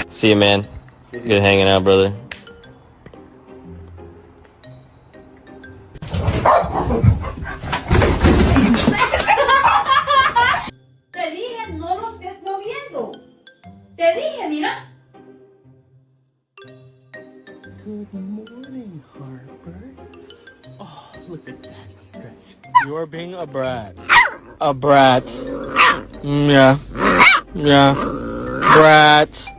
See you, man. Good hanging out, brother. Te dije, no lo estés moviendo. Te dije, mira. Good morning, Harper. Oh, look at that stretch. You are being a brat. A brat. Yeah. Yeah. Brat.